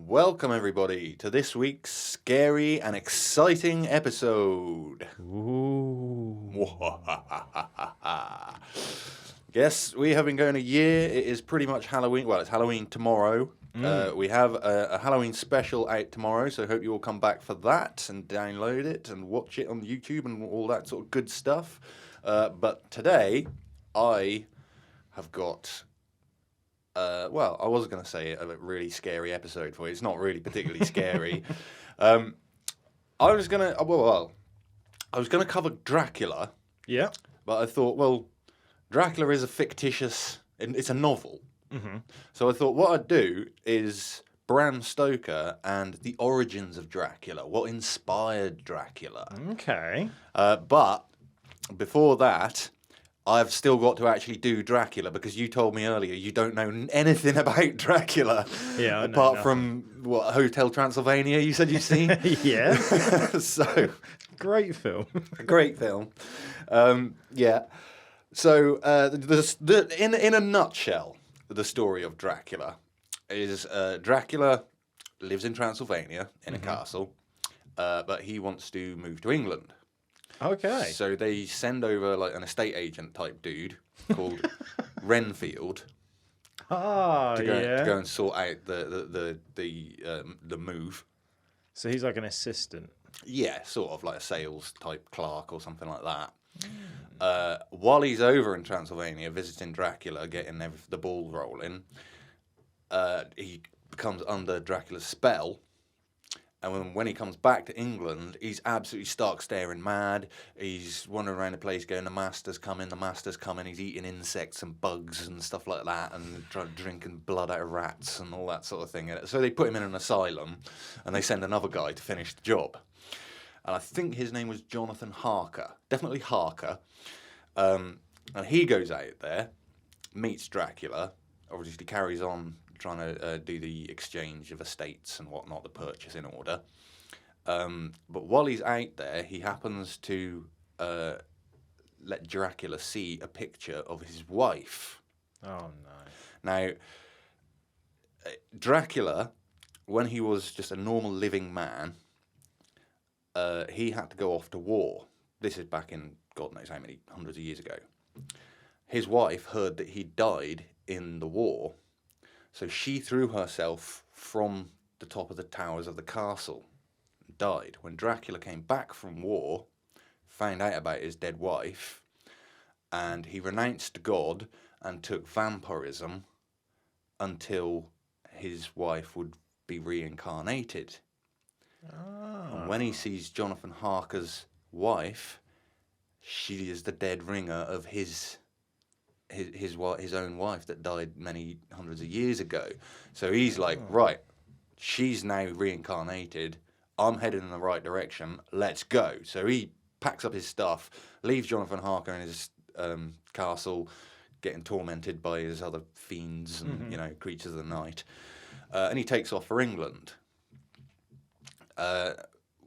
Welcome everybody to this week's scary and exciting episode. Ooh. Yes, we have been going a year. It is pretty much Halloween. Well, it's Halloween tomorrow. We have a Halloween special out tomorrow, so I hope you all come back for that and download it and watch it on YouTube and all that sort of good stuff. But today, I have got... well, I was going to say a really scary episode for you. It's not really particularly scary. I was going to... I was going to cover Dracula. Yeah. But I thought, well, Dracula is a fictitious... It's a novel. Mm-hmm. So I thought what I'd do is Bram Stoker and the origins of Dracula. What inspired Dracula. Okay. But before that... I've still got to actually do Dracula because you told me earlier you don't know anything about Dracula. Yeah, apart from what Hotel Transylvania you said you've seen. Yeah. So great film. Great film. Yeah. So in a nutshell, the story of Dracula is Dracula lives in Transylvania in a castle, but he wants to move to England. Okay. So they send over like an estate agent type dude called Renfield to go and sort out the move. So he's like an assistant. Yeah, sort of like a sales type clerk or something like that. While he's over in Transylvania visiting Dracula, getting the ball rolling, he becomes under Dracula's spell. And when he comes back to England, he's absolutely stark staring mad. He's wandering around the place going, the master's coming. He's eating insects and bugs and stuff like that and drinking blood out of rats and all that sort of thing. So they put him in an asylum and they send another guy to finish the job. And I think his name was Jonathan Harker. Definitely Harker. And he goes out there, meets Dracula, obviously carries on trying to do the exchange of estates and whatnot, the purchase in order. But while he's out there, he happens to let Dracula see a picture of his wife. Oh, no. Now, Dracula, when he was just a normal living man, he had to go off to war. This is back in God knows how many hundreds of years ago. His wife heard that he died in the war, so she threw herself from the top of the towers of the castle and died. When Dracula came back from war, found out about his dead wife, and he renounced God and took vampirism until his wife would be reincarnated. Oh. And when he sees Jonathan Harker's wife, she is the dead ringer of his own wife that died many hundreds of years ago. So he's like, right, she's now reincarnated. I'm heading in the right direction. Let's go. So he packs up his stuff, leaves Jonathan Harker in his castle, getting tormented by his other fiends and creatures of the night, and he takes off for England.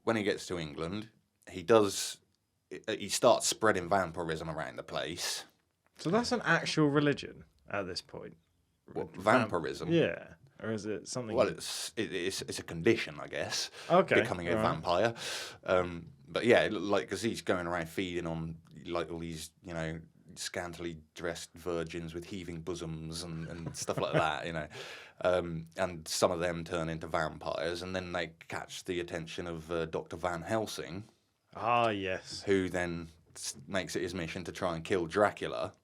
When he gets to England, he starts spreading vampirism around the place. So that's an actual religion at this point? What, vampirism? Yeah. Or is it something... Well, it's a condition, I guess. Okay. Becoming a vampire. But yeah, like, because he's going around feeding on like all these, scantily dressed virgins with heaving bosoms and stuff like that, and some of them turn into vampires, and then they catch the attention of Dr. Van Helsing. Ah, yes. Who then makes it his mission to try and kill Dracula.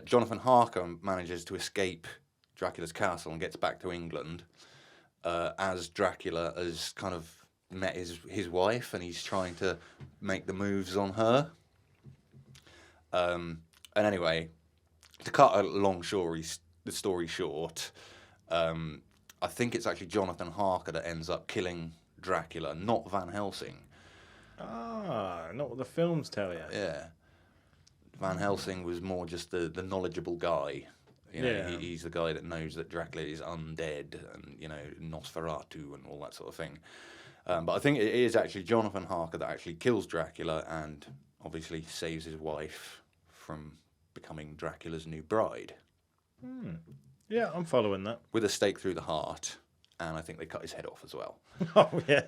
Jonathan Harker manages to escape Dracula's castle and gets back to England as Dracula has kind of met his wife, and he's trying to make the moves on her. And anyway, to cut a long the story short, I think it's actually Jonathan Harker that ends up killing Dracula, not Van Helsing. Ah, not what the films tell you. Yeah. Van Helsing was more just the knowledgeable guy. He's the guy that knows that Dracula is undead and, Nosferatu and all that sort of thing. But I think it is actually Jonathan Harker that actually kills Dracula and obviously saves his wife from becoming Dracula's new bride. Yeah, I'm following that. With a stake through the heart. and I think they cut his head off as well. Oh, yeah.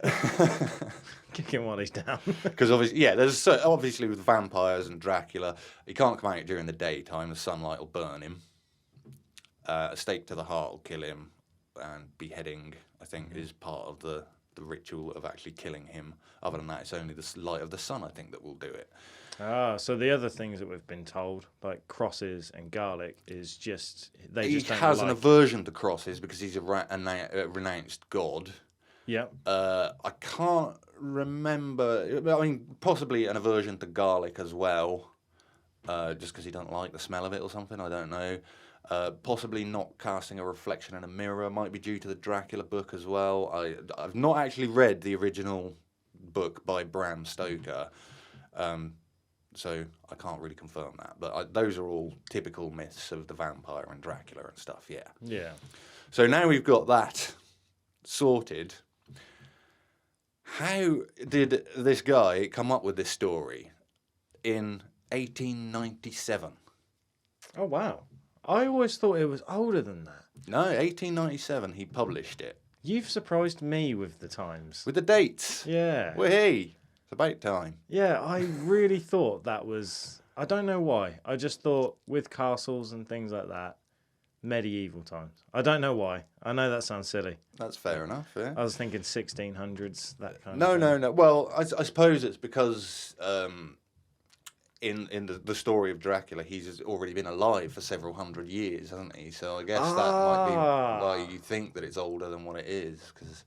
Kick him while he's down. Because obviously with vampires and Dracula, he can't come out during the daytime. The sunlight will burn him. A stake to the heart will kill him, and beheading, I think, is part of the ritual of actually killing him. Other than that, it's only the light of the sun, I think, that will do it. Ah, so the other things that we've been told, like crosses and garlic, is just He has an aversion to crosses because he's a renounced god. Yeah. I can't remember. I mean, possibly an aversion to garlic as well, just because he doesn't like the smell of it or something. I don't know. Possibly not casting a reflection in a mirror might be due to the Dracula book as well. I've not actually read the original book by Bram Stoker, so I can't really confirm that. But those are all typical myths of the vampire and Dracula and stuff, yeah. Yeah. So now we've got that sorted. How did this guy come up with this story in 1897? Oh, wow. I always thought it was older than that. No, 1897 he published it. You've surprised me with the times. With the dates. Yeah. Whee! It's about time. Yeah, I really thought that was... I don't know why. I just thought with castles and things like that, medieval times. I don't know why. I know that sounds silly. That's fair enough, yeah. I was thinking 1600s, that kind No, of thing. no. Well, I suppose it's because in the story of Dracula, he's already been alive for several hundred years, hasn't he? So I guess that might be why you think that it's older than what it is, because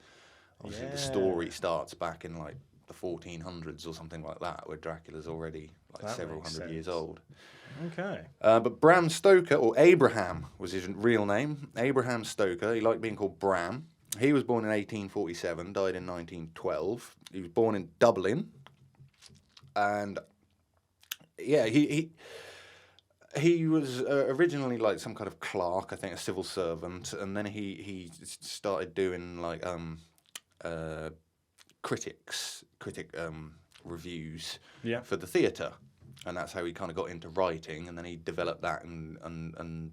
obviously the story starts back in like the 1400s or something like that, where Dracula's already like That several makes hundred years sense. old. Okay. But Bram Stoker, or Abraham was his real name, Abraham Stoker, he liked being called Bram. He was born in 1847, died in 1912. He was born in Dublin, and yeah, he was originally like some kind of clerk, I think, a civil servant, and then he started doing like critic reviews for the theatre, and that's how he kind of got into writing, and then he developed that and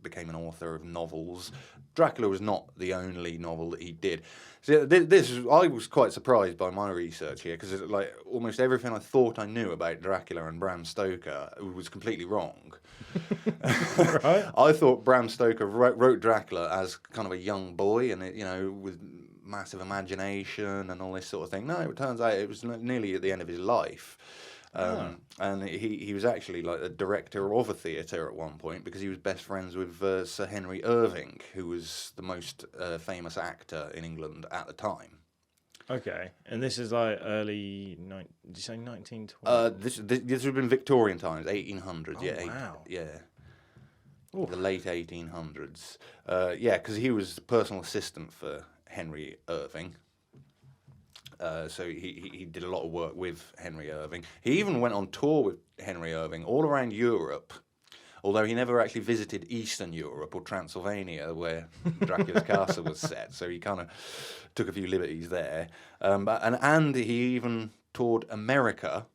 became an author of novels. Dracula was not the only novel that he did. So I was quite surprised by my research here, because like almost everything I thought I knew about Dracula and Bram Stoker was completely wrong. Right. I thought Bram Stoker wrote Dracula as kind of a young boy, and with massive imagination and all this sort of thing. No, it turns out it was nearly at the end of his life. And he was actually like the director of a theatre at one point, because he was best friends with Sir Henry Irving, who was the most famous actor in England at the time. Okay. And this is like early... Did you say 1912? This would have been Victorian times, 1800s. Oh, Yeah, wow. The late 1800s. Yeah, because he was the personal assistant for Henry Irving. So he did a lot of work with Henry Irving. He even went on tour with Henry Irving all around Europe, although he never actually visited Eastern Europe or Transylvania, where Dracula's castle was set. So he kind of took a few liberties there. And he even toured America,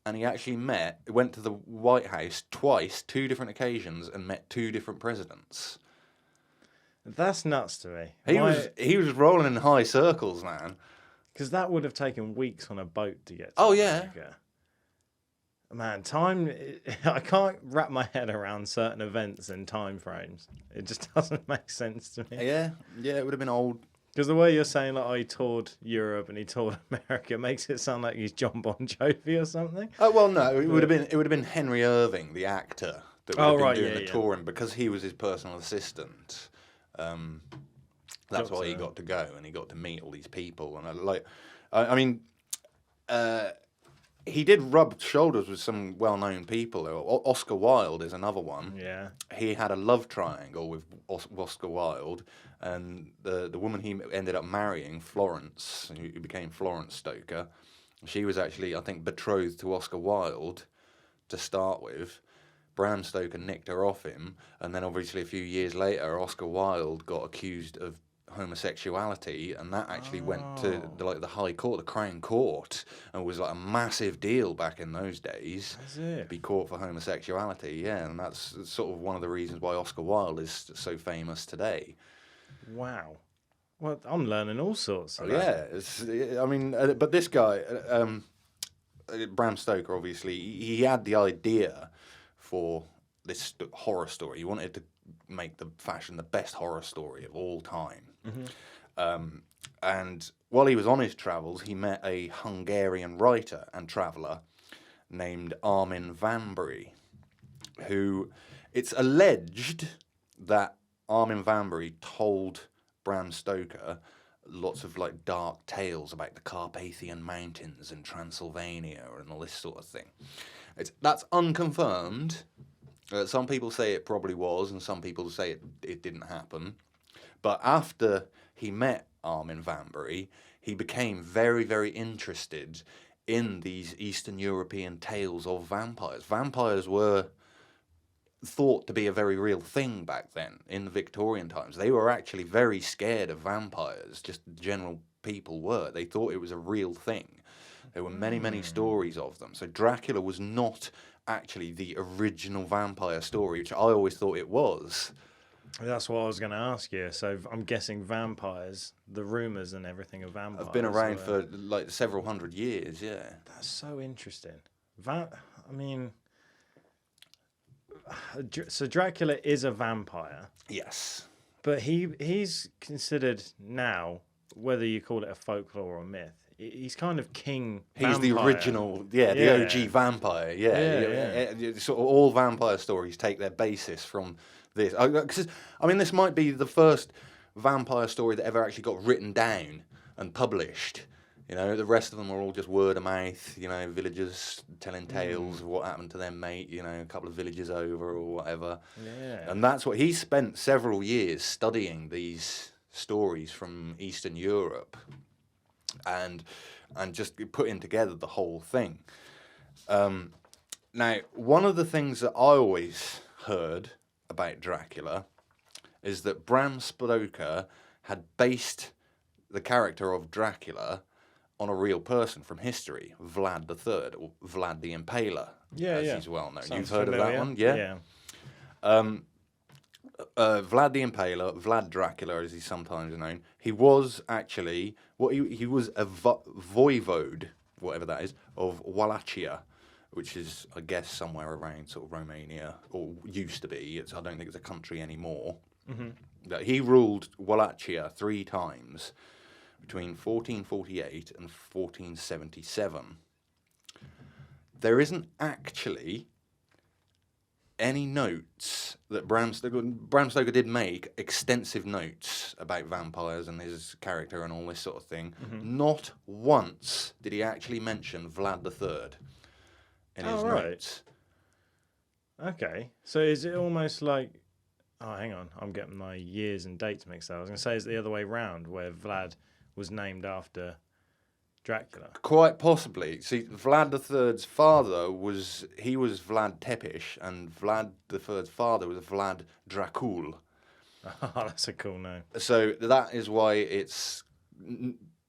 and he actually went to the White House twice, 2 different occasions, and met 2 different presidents. That's nuts to me. He was rolling in high circles, man. Because that would have taken weeks on a boat to get to Oh, yeah. America. Man, time... I can't wrap my head around certain events and time frames. It just doesn't make sense to me. Yeah, it would have been old. Because the way you're saying, like, he toured Europe and he toured America makes it sound like he's John Bon Jovi or something. Oh well, no, it would have been Henry Irving, the actor, that would have been doing the touring, because he was his personal assistant. That's why he got to go, and he got to meet all these people, and he did rub shoulders with some well-known people. Oscar Wilde is another one. Yeah. He had a love triangle with Oscar Wilde, and the woman he ended up marrying, Florence, who became Florence Stoker, she was actually, I think, betrothed to Oscar Wilde to start with. Bram Stoker nicked her off him, and then obviously a few years later, Oscar Wilde got accused of homosexuality, and that actually went to the High Court, the Crown Court, and was like a massive deal back in those days. To be caught for homosexuality, yeah, and that's sort of one of the reasons why Oscar Wilde is so famous today. Wow. Well, I'm learning all sorts. Oh, Today. yeah. I mean, but this guy, Bram Stoker, obviously, he had the idea for this horror story. He wanted to make the best horror story of all time. And while he was on his travels, he met a Hungarian writer and traveller named Armin van Buury, who it's alleged that Armin van Buury told Bram Stoker lots of like dark tales about the Carpathian Mountains and Transylvania and all this sort of thing. That's unconfirmed. Some people say it probably was, and some people say it didn't happen. But after he met Armin van Buury, he became very, very interested in these Eastern European tales of vampires. Vampires were thought to be a very real thing back then in the Victorian times. They were actually very scared of vampires, just general people were. They thought it was a real thing. There were many, many stories of them. So Dracula was not actually the original vampire story, which I always thought it was. That's what I was going to ask you. So I'm guessing vampires, the rumours and everything of vampires I've been around for like several hundred years, yeah. That's so interesting. So Dracula is a vampire. Yes. But he's considered now, whether you call it a folklore or a myth, he's kind of king He's the vampire. original, the OG vampire, yeah. Sort of all vampire stories take their basis from this. I mean, this might be the first vampire story that ever actually got written down and published. You know, the rest of them are all just word of mouth, you know, villagers telling tales of what happened to their mate, you know, a couple of villages over or whatever. Yeah. And that's what he spent several years studying these stories from Eastern Europe and just putting together the whole thing. Now, one of the things that I always heard about Dracula is that Bram Stoker had based the character of Dracula on a real person from history, Vlad III, or Vlad the Impaler, as he's well known. Sounds You've heard familiar. of that one? Yeah. Vlad the Impaler, Vlad Dracula as he's sometimes known, he was actually, he was a voivode, whatever that is, of Wallachia, which is, I guess, somewhere around sort of Romania, or used to be. I don't think it's a country anymore. That he ruled Wallachia 3 times, between 1448 and 1477. There isn't actually any notes that Bram Stoker did make extensive notes about vampires and his character and all this sort of thing. Not once did he actually mention Vlad III in his notes. Okay. So is it almost like... Oh, hang on. I'm getting my years and dates mixed up. I was going to say it's the other way round, where Vlad was named after Dracula. Quite possibly. See, Vlad III's father was Vlad Tepish, and Vlad III's father was Vlad Dracula. Oh, that's a cool name. So that is why it's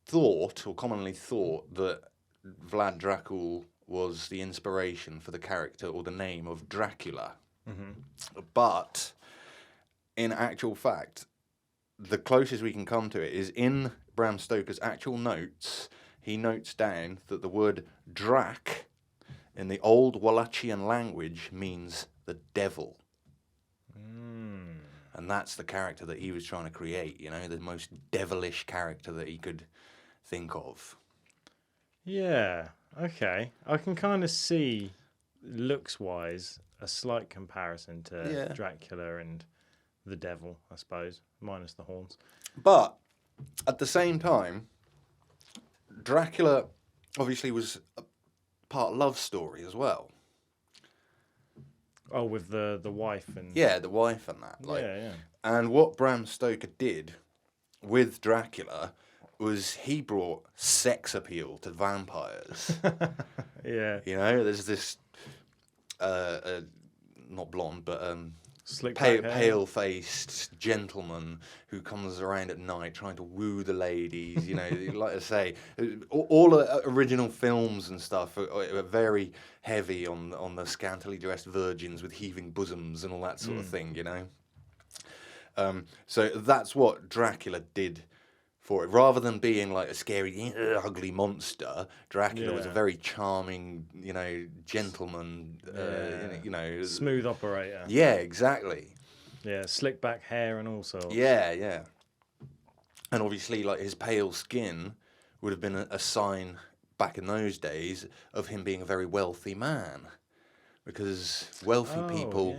thought, or commonly thought, that Vlad Dracula was the inspiration for the character or the name of Dracula. But in actual fact, the closest we can come to it is in Bram Stoker's actual notes. He notes down that the word Drac in the old Wallachian language means the devil. And that's the character that he was trying to create, you know, the most devilish character that he could think of. Yeah, okay. I can kind of see, looks-wise, a slight comparison to Dracula and the devil, I suppose, minus the horns. But at the same time, Dracula obviously was a part love story as well. Oh, with the wife and... Yeah, the wife and that. And what Bram Stoker did with Dracula was he brought sex appeal to vampires. Yeah. You know, there's this, not blonde, but pale-faced gentleman who comes around at night trying to woo the ladies. You know, like I say, all original films and stuff are very heavy on the scantily dressed virgins with heaving bosoms and all that sort of thing. You know, So that's what Dracula did for it. Rather than being like a scary, ugly monster, Dracula was a very charming, gentleman, smooth operator. Yeah, exactly. Yeah, slick back hair and all sorts. Yeah, yeah. And obviously, like, his pale skin would have been a sign back in those days of him being a very wealthy man. Because wealthy people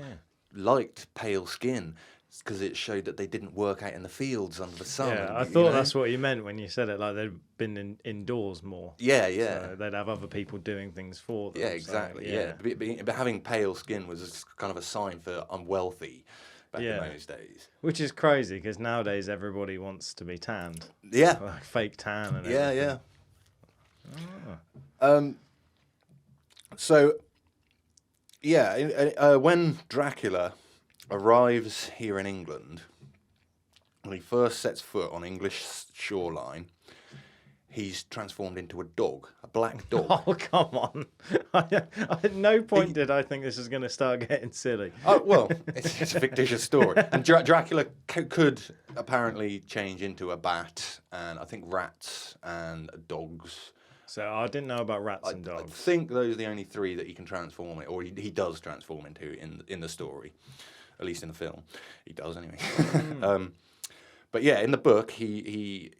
liked pale skin because it showed that they didn't work out in the fields under the sun. Yeah, I thought that's what you meant when you said it, like they'd been indoors more. Yeah, yeah. So they'd have other people doing things for them. Yeah, exactly, so, yeah. But having pale skin was kind of a sign for I'm wealthy back in those days. Which is crazy because nowadays everybody wants to be tanned. Yeah. Like fake tan and everything. Yeah. So, when Dracula arrives here in England, when he first sets foot on English shoreline, he's transformed into a dog, a black dog. Oh, come on. At no point did I think this was going to start getting silly. Oh, well, it's a fictitious story. And Dracula could apparently change into a bat, and I think rats and dogs. So I didn't know about rats and dogs. I think those are the only three that he can transform it, or he does transform into in the story, at least in the film. He does anyway. But yeah, in the book, he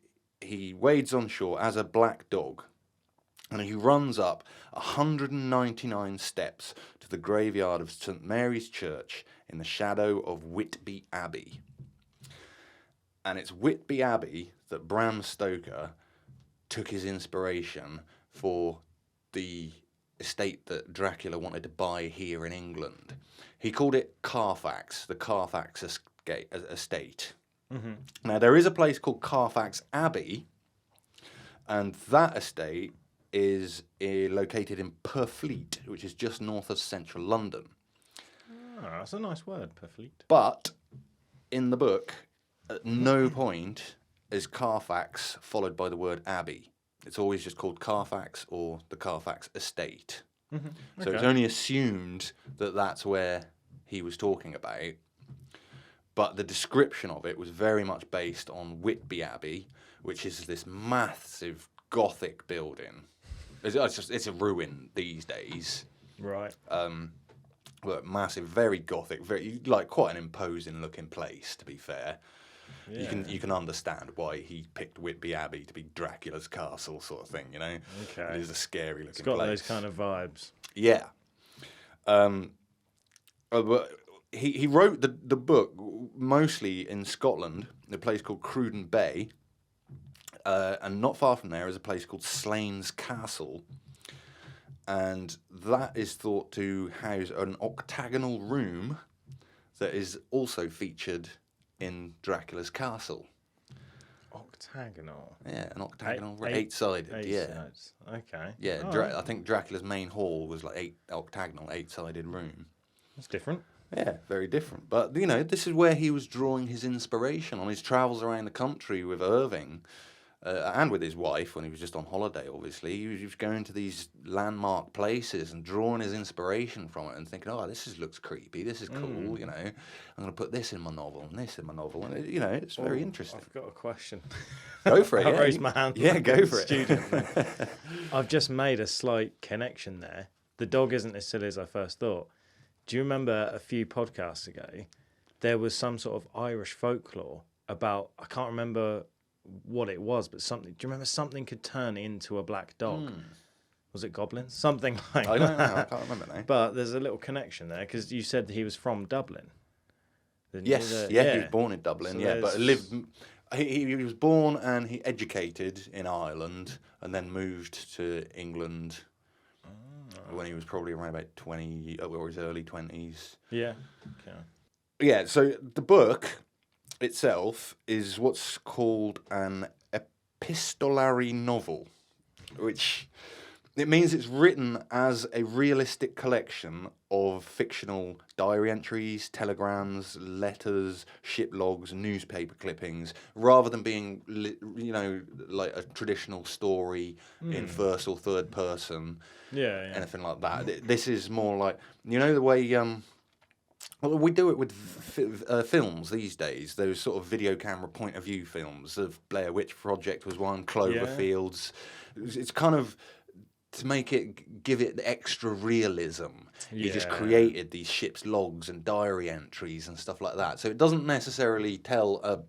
wades on shore as a black dog, and he runs up 199 steps to the graveyard of St Mary's Church in the shadow of Whitby Abbey. And it's Whitby Abbey that Bram Stoker took his inspiration for the estate that Dracula wanted to buy here in England. He called it Carfax, the Carfax estate. Mm-hmm. Now, there is a place called Carfax Abbey, and that estate is located in Purfleet, which is just north of central London. Oh, that's a nice word, Purfleet. But in the book, at no point is Carfax followed by the word Abbey. It's always just called Carfax or the Carfax estate. Mm-hmm. Okay. So it's only assumed that that's where he was talking about. But the description of it was very much based on Whitby Abbey, which is this massive Gothic building. It's a ruin these days. Right. But massive, very Gothic, very quite an imposing looking place, to be fair. Yeah. You can understand why he picked Whitby Abbey to be Dracula's castle, sort of thing. Okay. It is a scary looking place. It's got those kind of vibes. Yeah. But he wrote the book mostly in Scotland, in a place called Cruden Bay, and not far from there is a place called Slains Castle, and that is thought to house an octagonal room that is also featured in Dracula's castle. Octagonal? Yeah, an octagonal, eight-sided. Eight sides. Okay. Yeah, I think Dracula's main hall was like octagonal, eight-sided room. That's different. Yeah, very different. But, this is where he was drawing his inspiration on his travels around the country with Irving, and with his wife when he was just on holiday, obviously. He was going to these landmark places and drawing his inspiration from it and thinking, this looks creepy, this is cool, I'm going to put this in my novel and this in my novel. And, it's very interesting. I've got a question. Go for it. I raised my hand. Yeah, go for it. I've just made a slight connection there. The dog isn't as silly as I first thought. Do you remember a few podcasts ago, there was some sort of Irish folklore about, I can't remember what it was, but something. Do you remember something could turn into a black dog? Was it goblins? Something like that. I don't know. I can't remember now. But there's a little connection there because you said he was from Dublin. Yes, he was born in Dublin. So but lived. He was born and he educated in Ireland and then moved to England when he was probably around about 20 or his early 20s. Yeah. Okay. Yeah. So the book itself is what's called an epistolary novel, which it means it's written as a realistic collection of fictional diary entries, telegrams, letters, ship logs, newspaper clippings, rather than being, like a traditional story in first or third person, anything like that. This is more like, the way Well, we do it with films these days. Those sort of video camera point of view films. Of Blair Witch Project was one. Cloverfields. It's kind of to make it give it the extra realism. He just created these ship's logs and diary entries and stuff like that. So it doesn't necessarily tell a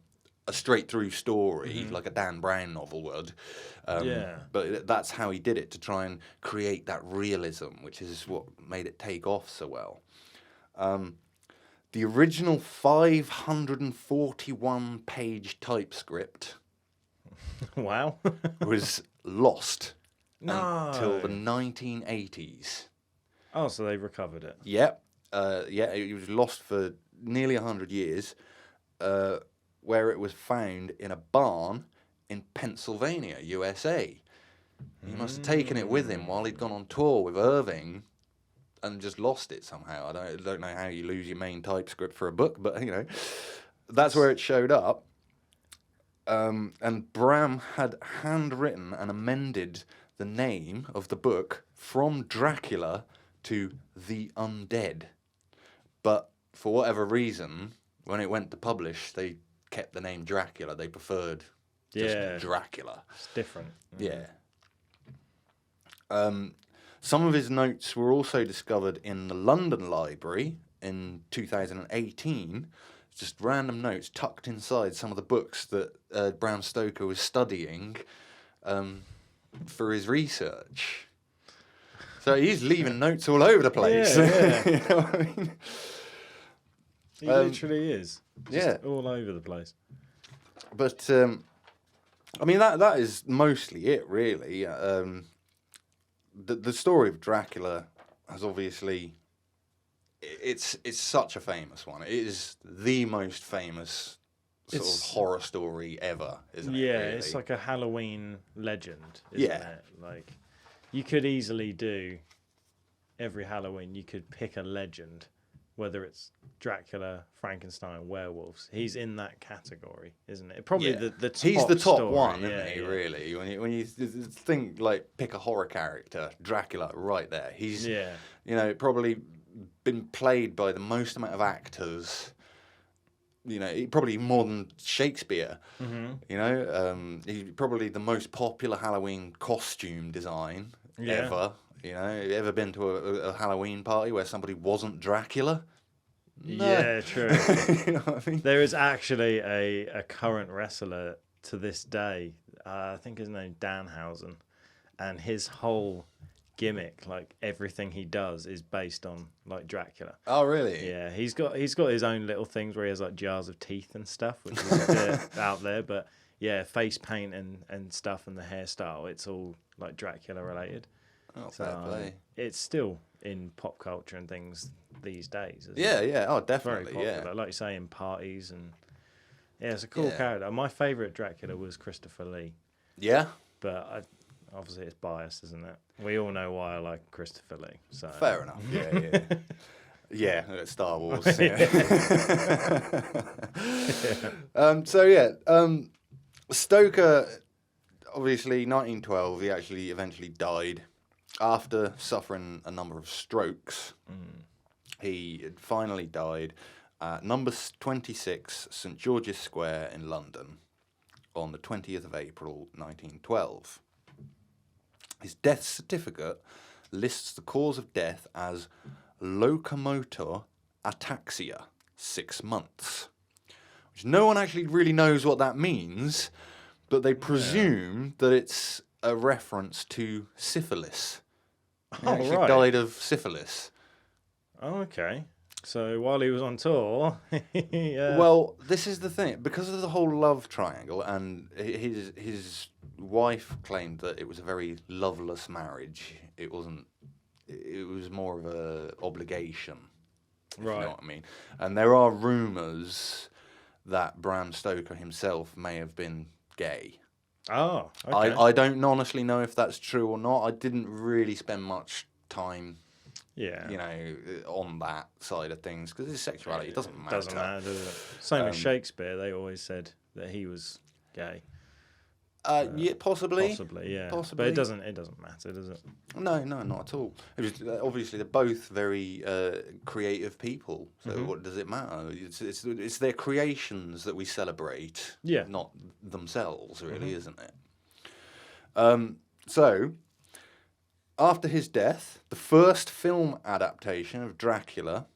straight through story like a Dan Brown novel would. But that's how he did it, to try and create that realism, which is what made it take off so well. The original 541-page typescript Wow. was lost until the 1980s. Oh, so they recovered it. Yep. It was lost for nearly 100 years, where it was found in a barn in Pennsylvania, USA. He must have taken it with him while he'd gone on tour with Irving and just lost it somehow. I don't know how you lose your main typescript for a book, but, that's where it showed up. And Bram had handwritten and amended the name of the book from Dracula to The Undead. But for whatever reason, when it went to publish, they kept the name Dracula. They preferred just Dracula. It's different. Yeah. Some of his notes were also discovered in the London Library in 2018. Just random notes tucked inside some of the books that Bram Stoker was studying for his research. So he's leaving notes all over the place. Yeah. You know what I mean? He literally is. Just all over the place. But that is mostly it, really. The story of Dracula has obviously, it's such a famous one. It is the most famous sort of horror story ever, isn't it? Yeah, really? it's like a Halloween legend, isn't it? Like, you could easily do every Halloween. You could pick a legend, whether it's Dracula, Frankenstein, werewolves. He's in that category, isn't it? Probably the top. He's the top story. one, isn't he? Really, when you think like pick a horror character, Dracula, right there. He's probably been played by the most amount of actors. Probably more than Shakespeare. He's probably the most popular Halloween costume design ever. You ever been to a Halloween party where somebody wasn't Dracula? No. Yeah, true. You know what I mean? There is actually a current wrestler to this day. I think his name's Danhausen, and his whole gimmick, like everything he does, is based on like Dracula. Oh, really? Yeah, he's got his own little things where he has like jars of teeth and stuff, which is a bit out there. But yeah, face paint and stuff, and the hairstyle, it's all like Dracula related. Oh, fair play. It's still in pop culture and things these days. Yeah. Oh, definitely. Very popular, like you say, in parties and it's a cool character. My favourite Dracula was Christopher Lee. Yeah, but obviously it's biased, isn't it? We all know why I like Christopher Lee. So fair enough. Yeah. Star Wars. Stoker, obviously, 1912. He actually eventually died. After suffering a number of strokes, he finally died at number 26 St George's Square in London on the 20th of April 1912. His death certificate lists the cause of death as locomotor ataxia, 6 months, which no one actually really knows what that means, but they presume that it's a reference to syphilis. He actually died of syphilis. Oh, okay. So while he was on tour, Well, this is the thing. Because of the whole love triangle, and his wife claimed that it was a very loveless marriage. It wasn't. It was more of a obligation. If you know what I mean. And there are rumours that Bram Stoker himself may have been gay. Oh, okay. I don't honestly know if that's true or not. I didn't really spend much time, on that side of things, because his sexuality, it doesn't matter. Doesn't matter, does it? Same as Shakespeare, they always said that he was gay. Yeah, possibly. Possibly, yeah. Possibly. But it doesn't matter, does it? No, not at all. It was, obviously, they're both very creative people. So what does it matter? It's their creations that we celebrate, Yeah. not themselves, really, isn't it? So, after his death, the first film adaptation of Dracula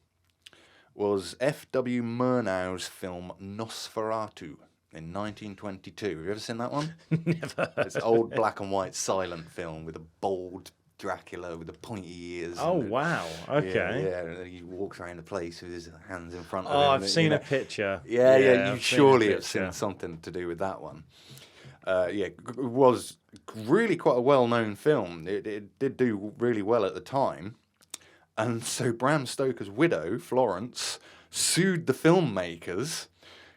was F.W. Murnau's film Nosferatu in 1922. Have you ever seen that one? Never. It's an old black and white silent film with a bold Dracula with the pointy ears. Oh, wow. Okay. Yeah, and he walks around the place with his hands in front of Oh, him. I've seen a picture. Yeah, you I've surely seen a have seen picture. something to do with that one. It was really quite a well-known film. It did do really well at the time. And so Bram Stoker's widow, Florence, sued the filmmakers,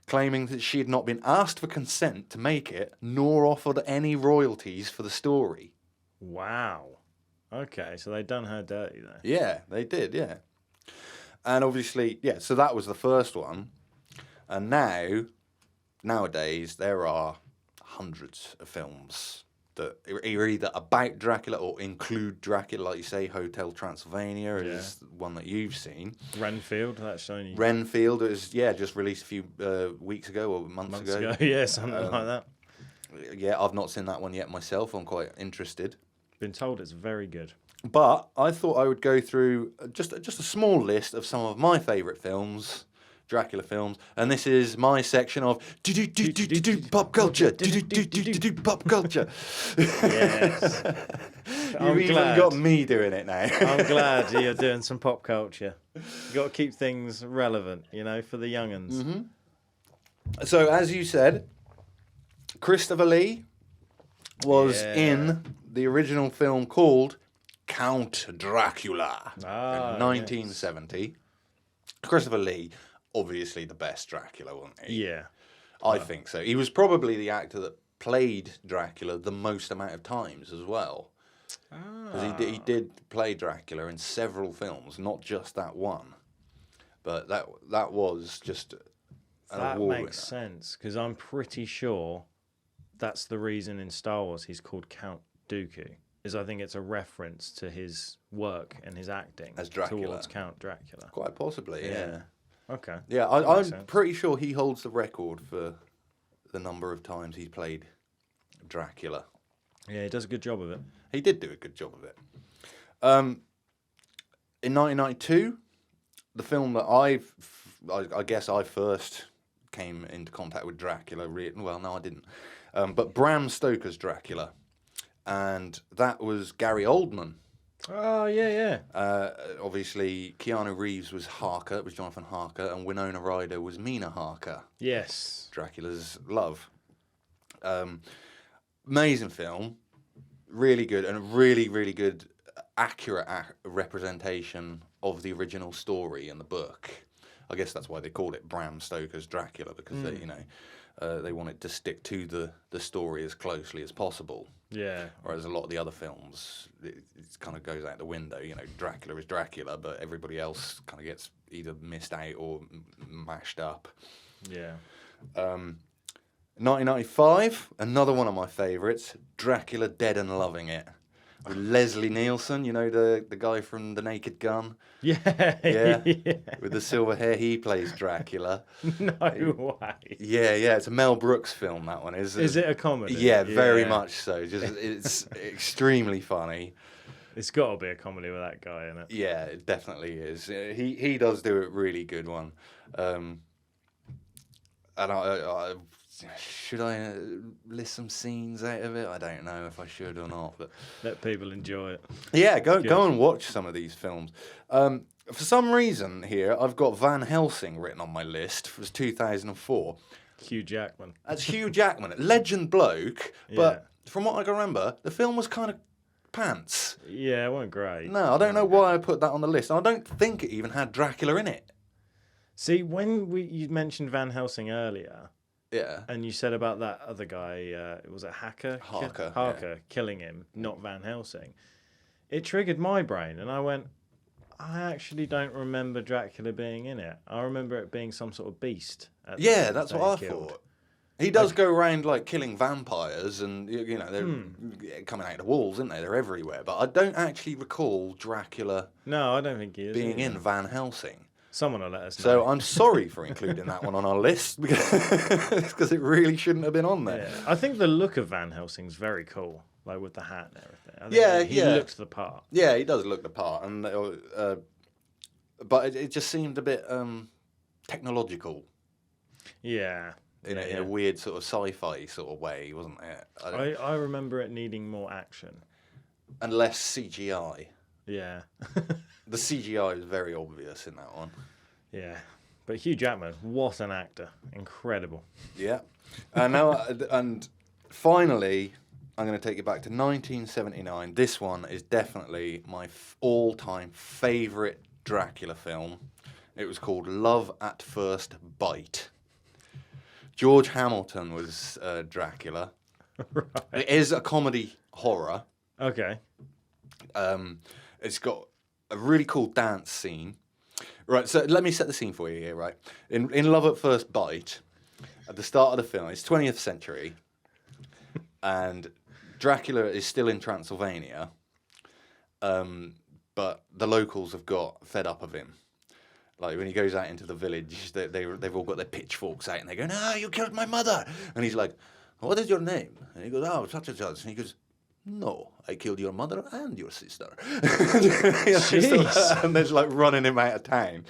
claiming that she had not been asked for consent to make it, nor offered any royalties for the story. Wow. Okay, so they done her dirty there. Yeah, they did, yeah. And obviously, yeah, so that was the first one. And nowadays, there are hundreds of films that are either about Dracula or include Dracula, like you say. Hotel Transylvania is one that you've seen. Renfield, that's only... Renfield is, just released a few weeks ago or months ago. Yeah, something like that. Yeah, I've not seen that one yet myself. I'm quite interested. Been told it's very good. But I thought I would go through just a small list of some of my favourite films, Dracula films, and this is my section of pop culture. Pop culture. Yes. You've even got me doing it now. I'm glad you're doing some pop culture. You got to keep things relevant, for the young'uns. So, as you said, Christopher Lee was in the original film called Count Dracula in 1970. Yes. Christopher Lee, obviously the best Dracula, wasn't he? Yeah. I think so. He was probably the actor that played Dracula the most amount of times as well. Because he did play Dracula in several films, not just that one. But that was just an award winner. That makes sense, because I'm pretty sure that's the reason in Star Wars he's called Count Dooku. I think it's a reference to his work and his acting as Dracula. Towards Count Dracula. Quite possibly, yeah. Okay. Yeah, I'm pretty sure he holds the record for the number of times he's played Dracula. Yeah, he does a good job of it. He did do a good job of it. In 1992, the film that I guess I first came into contact with Dracula. Well, no, I didn't. But Bram Stoker's Dracula. And that was Gary Oldman. Oh, yeah. Obviously, Keanu Reeves was Harker. It was Jonathan Harker. And Winona Ryder was Mina Harker. Yes. Dracula's love. Amazing film. Really good. And a really, really good, accurate representation of the original story in the book. I guess that's why they called it Bram Stoker's Dracula, because they wanted to stick to the story as closely as possible. Yeah. Whereas a lot of the other films, it kind of goes out the window. Dracula is Dracula, but everybody else kind of gets either missed out or mashed up. Yeah. 1995, another one of my favourites, Dracula Dead and Loving It. With Leslie Nielsen, the guy from The Naked Gun. Yeah. With the silver hair, he plays Dracula. No way. Yeah, it's a Mel Brooks film, that one. Is it a comedy? Yeah, very much so. It's extremely funny. It's got to be a comedy with that guy in it. Yeah, it definitely is. He does do a really good one. And I should I list some scenes out of it? I don't know if I should or not, but let people enjoy it. Yeah, go and watch some of these films. For some reason here, I've got Van Helsing written on my list. It was 2004. Hugh Jackman. That's Hugh Jackman, legend bloke. But from what I can remember, the film was kind of pants. Yeah, it wasn't great. No, I don't know why I put that on the list. And I don't think it even had Dracula in it. See, when you mentioned Van Helsing earlier. Yeah. And you said about that other guy, was it Harker? Harker, killing him, not Van Helsing. It triggered my brain, and I went, I actually don't remember Dracula being in it. I remember it being some sort of beast. That's what I thought. He does go around like killing vampires, and they're coming out of the walls, aren't they? They're everywhere. But I don't actually recall Dracula. No, I don't think he is being in Van Helsing. Someone will let us know. So I'm sorry for including that one on our list because it really shouldn't have been on there. Yeah. I think the look of Van Helsing's very cool, like with the hat and everything. I think he looks the part. Yeah, he does look the part, and but it just seemed a bit technological. Yeah. In a weird sort of sci-fi sort of way, wasn't it? I remember it needing more action. And less CGI. Yeah. The CGI is very obvious in that one. Yeah. But Hugh Jackman, what an actor. Incredible. Yeah. And finally, I'm going to take you back to 1979. This one is definitely my all-time favourite Dracula film. It was called Love at First Bite. George Hamilton was Dracula. Right. It is a comedy horror. Okay. It's got a really cool dance scene. Right, so let me set the scene for you here, right? In Love at First Bite, at the start of the film, it's 20th century, and Dracula is still in Transylvania, but the locals have got fed up of him. Like, when he goes out into the village, they've all got their pitchforks out, and they go, "No, you killed my mother!" And he's like, "What is your name?" And he goes, "Oh, such and such." And he goes, "No, I killed your mother and your sister." Jeez. And they're just, like, running him out of town.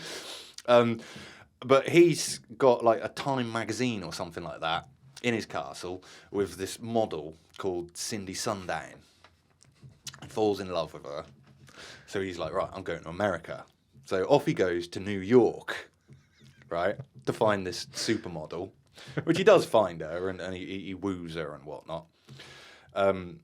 But he's got, like, a Time magazine or something like that in his castle with this model called Cindy Sundown. He falls in love with her. So he's like, right, I'm going to America. So off he goes to New York, right, to find this supermodel, which he does find her, and he woos her and whatnot. And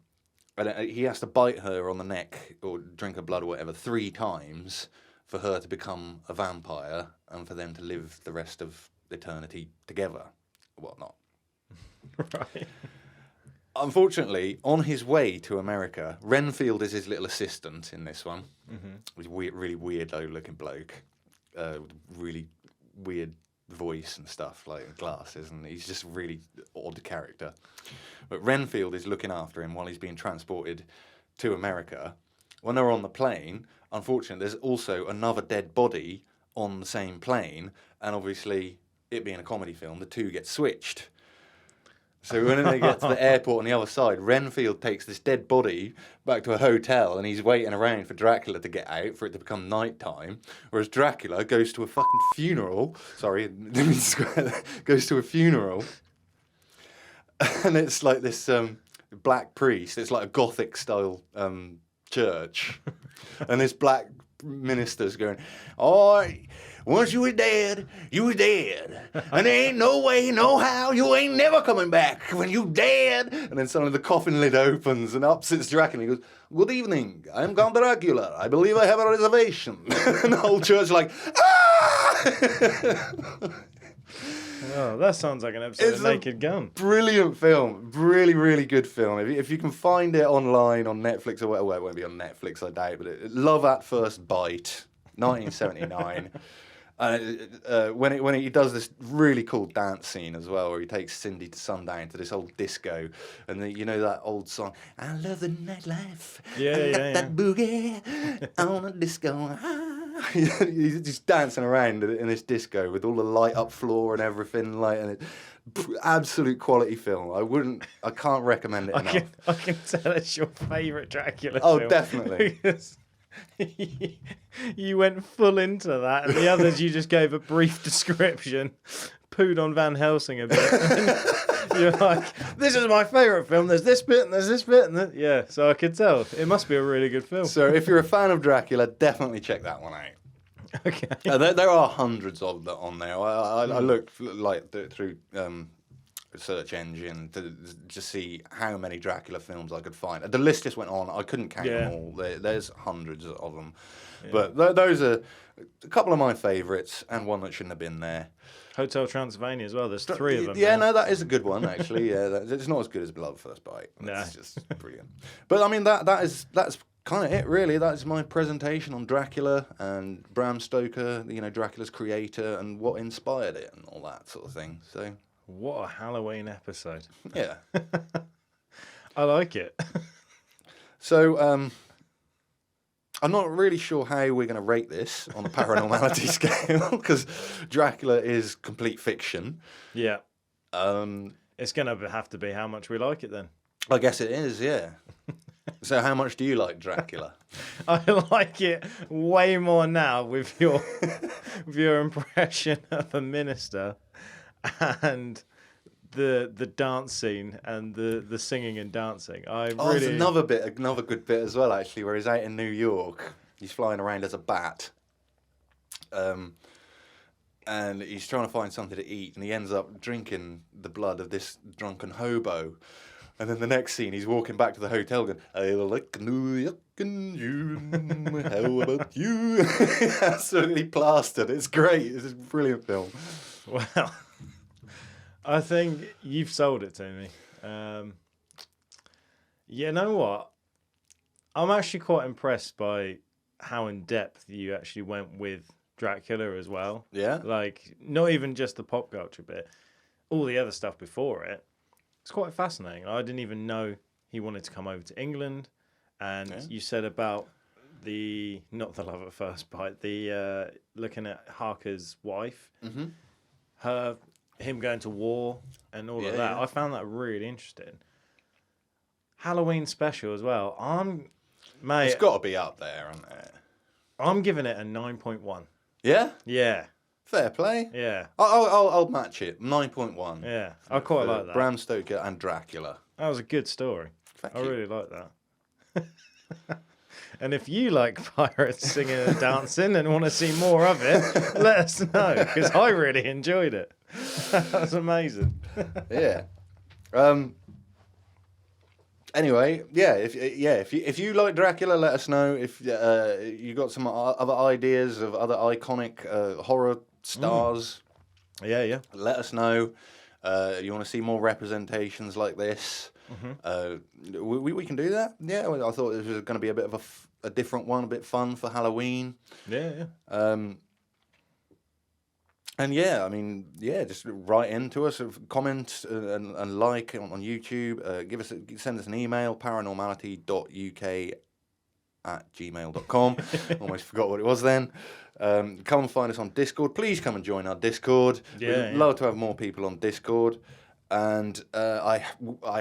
he has to bite her on the neck or drink her blood or whatever 3 times for her to become a vampire and for them to live the rest of eternity together or whatnot. Right. Unfortunately, on his way to America, Renfield is his little assistant in this one. Mm-hmm. He's a really weirdo-looking bloke, really weird voice and stuff, like glasses, and he's just a really odd character. But Renfield is looking after him while he's being transported to America. When they're on the plane, unfortunately, there's also another dead body on the same plane, and obviously, it being a comedy film, the two get switched. So when they get to the airport on the other side, Renfield takes this dead body back to a hotel, and he's waiting around for Dracula to get out for it to become nighttime. Whereas Dracula goes to a fucking funeral. Sorry, goes to a funeral, and it's like this black priest. It's like a Gothic style church, and this black minister's going, "Oh, once you was dead, you was dead. And there ain't no way, no how, you ain't never coming back when you dead." And then suddenly the coffin lid opens and up sits Dracula. He goes, "Good evening, I'm Count Dracula. I believe I have a reservation." And the whole church like, "Ah!" Oh, that sounds like an episode of Naked Gun. Brilliant film. Really, really good film. If you can find it online on Netflix or whatever, well, it won't be on Netflix, I doubt, but Love at First Bite, 1979. When he does this really cool dance scene as well, where he takes Cindy to Sundown to this old disco, and you know that old song, "I love the nightlife, that boogie on a disco." He's just dancing around in this disco with all the light up floor and everything, like, and absolute quality film. I can't recommend it enough. I can tell it's your favourite Dracula film. film. Definitely. You went full into that, and the others you just gave a brief description, pooed on Van Helsing a bit. And you're like, "This is my favourite film. There's this bit and there's this bit and yeah." So I could tell it must be a really good film. So if you're a fan of Dracula, definitely check that one out. Okay. There are hundreds of them on there. I looked through search engine to see how many Dracula films I could find. The list just went on. I couldn't count them all. There's hundreds of them. Yeah. But those are a couple of my favourites and one that shouldn't have been there. Hotel Transylvania as well. There's 3 of them. Yeah, no, that is a good one, actually. Yeah, it's not as good as Love at First Bite. It's just brilliant. But I mean, that's kind of it, really. That's my presentation on Dracula and Bram Stoker, Dracula's creator, and what inspired it and all that sort of thing. So. What a Halloween episode. Yeah. I like it. So, I'm not really sure how we're going to rate this on a paranormality scale, because Dracula is complete fiction. Yeah. Um, It's going to have to be how much we like it then. I guess it is, yeah. So how much do you like Dracula? I like it way more now with your impression of a minister and the dance scene and the singing and dancing. There's another good bit as well, actually, where he's out in New York. He's flying around as a bat. And he's trying to find something to eat, and he ends up drinking the blood of this drunken hobo. And then the next scene, he's walking back to the hotel going, I like New York and you, how about you? Absolutely plastered. It's great. It's a brilliant film. Well, I think you've sold it to me. You know what? I'm actually quite impressed by how in depth you actually went with Dracula as well. Yeah? Like, not even just the pop culture bit, all the other stuff before it. It's quite fascinating. I didn't even know he wanted to come over to England. And you said about not the love at first bite, looking at Harker's wife, him going to war and all of that. Yeah. I found that really interesting. Halloween special as well. Mate, it's got to be up there, hasn't it? I'm giving it a 9.1. Yeah? Yeah. Fair play. Yeah. I'll match it. 9.1. Yeah. I quite like that. Bram Stoker and Dracula. That was a good story. Thank I you. really like that. And if you like pirates singing and dancing and want to see more of it, let us know, because I really enjoyed it. That was amazing. Yeah. Anyway, if you like Dracula, let us know. If you got some other ideas of other iconic horror stars, yeah, let us know. You want to see more representations like this? We can do that. Yeah, I thought this was going to be a bit of a different one, a bit fun for Halloween. Yeah. And just write into us, comment and like on YouTube. Send us an email, paranormality.uk@gmail.com. Almost forgot what it was then. Come and find us on Discord. Please come and join our Discord. We'd love to have more people on Discord. And I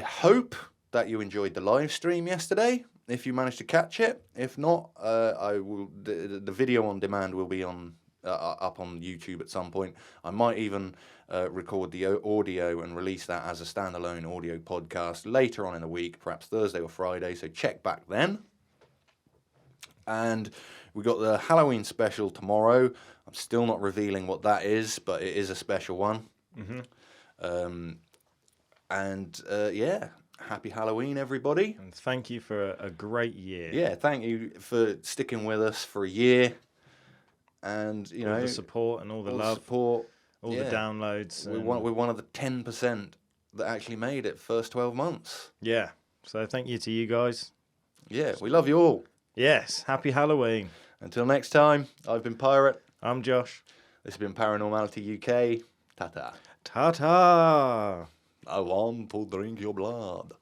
hope that you enjoyed the live stream yesterday, if you managed to catch it. If not, the video on demand will be up on YouTube at some point. I might even record the audio and release that as a standalone audio podcast later on in the week, perhaps Thursday or Friday, so check back then. And we got the Halloween special tomorrow. I'm still not revealing what that is, but it is a special one. Happy Halloween, everybody. And thank you for a great year. Yeah, thank you for sticking with us for a year. And, all the support and all the love, all the downloads. We're one of the 10% that actually made it first 12 months. Yeah. So thank you to you guys. Yeah, we love you all. Yes. Happy Halloween. Until next time, I've been Pirate. I'm Josh. This has been Paranormality UK. Ta-ta. Ta-ta. I want to drink your blood.